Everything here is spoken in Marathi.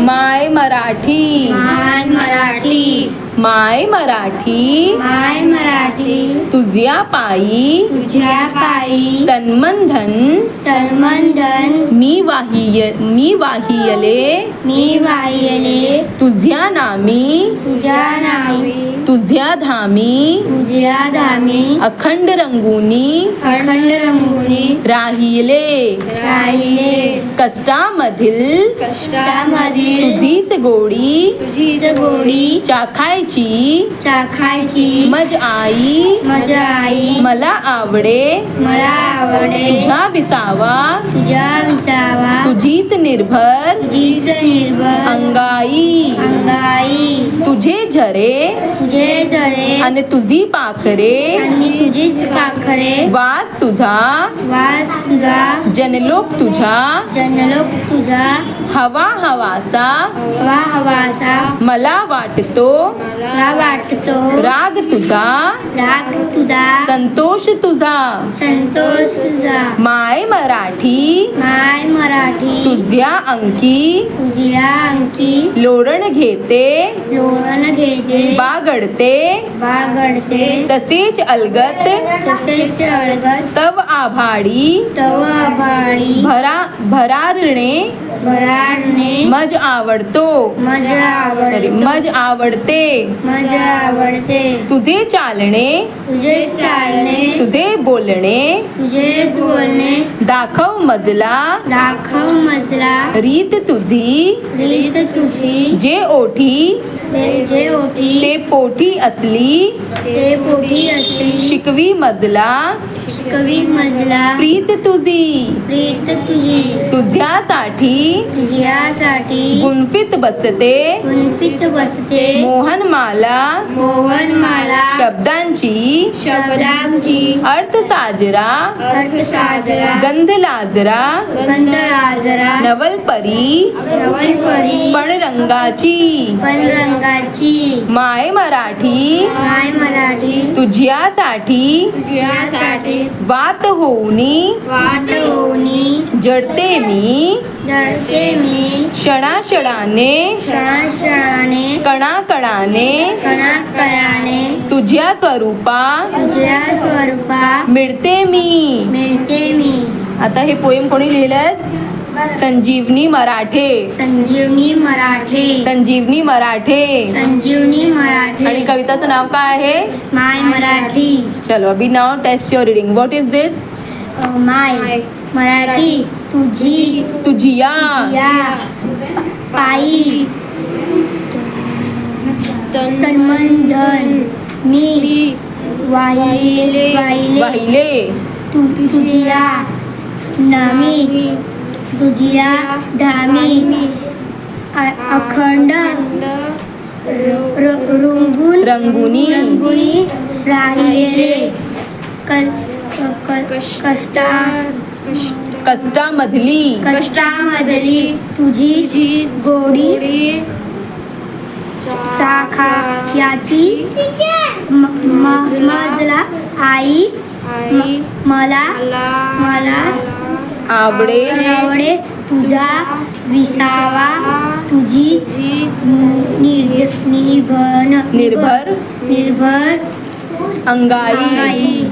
माय मराठी माय मराठी माय मराठी माय मराठी तुझ्या पायी तुझ्या पायी तन्मन धन तन्मन धन मी वाहियले मी वाहियले तुझ्या नामी तुझ्या नावी तुझ्या धामी तुझ्या धामी अखंड रंगुनी अखंड रंगुनी राहिले राहिले कष्टामधील कष्टामधील तुझीच गोडी तुझीच गोडी चाखायची चाखायची मज आई मजा आई मला आवडे मला आवडे तुझा विसावा तुझ्या विसावा तुझीच निर्भर तुझीच निर्भर अंगाई अंगाई तुझे झरे तुझे जरे आणि तुझी पाखरे आणि तुझीच पाखरे वास तुझा वास तुझा जनलोक तुझा जनलोक तुझा हवा हवासा हवा हवासा मला वाटतो मला वाटतो राग तुझा राग तुझा संतोष तुझा संतोष तुझा माय मराठी माय मराठी तुझ्या अंकी तुझ्या अंकी लोळण घेते लोळण घेते बागडते बागडते तसेच अलगत तसेच अडगत तव आभाडी तव आभाळी भरारणे भराडणे मज आवडतो मजा आवडते मज आवडते मजा आवडते तुझे चालणे तुझे चालणे तुझे बोलणे तुझे बोलणे दाखव मजला दाखव मजला रीत तुझी रीत तुझी जे ओठी जे ओठी ते पोठी असली ते पोटी असली शिकवी मजला शिकवी मजला प्रीत तुझी प्रीत तुझी तुझ्यासाठी तुझ्यासाठी गुंफित बसते गुंफित बसते मोहनमाला मोहनमाला शब्दांची शब्दांची अर्थ साजरा अर्थ साजरा गंध लाजरा गंध राजरा नवलपरी नवलपरी पण रंगाची पण रंगाची माय मराठी माय मराठी तुझ्यासाठी तुझ्यासाठी वात होऊनी वाट होऊनी जडते मी जळते मी क्षणाक्षणाने क्षणाक्षणाने कणाकणाने कणाकणाने तुझ्या स्वरूपा तुझ्या स्वरूपा मिळते मी मिळते मी. आता हे पोएम कोणी लिहिलंस? संजीवनी मराठे. संजीवनी मराठे. संजीवनी मराठे. संजीवनी मराठे. आणि कविताचं नाव काय आहे? माय मराठी. चलो अभी now test your reading. What is this? My Marathi. तुझी तुझिया या पायी तन्मन धन मी वाहिले वाहिले तुझिया नामी तुझिया धामी अखंड रंगुनी राहिले कष्टामधली तुझी गोडी चाखायची मजला आई मला आवडे तुझा विसावा तुझीच निर्भर अंगाई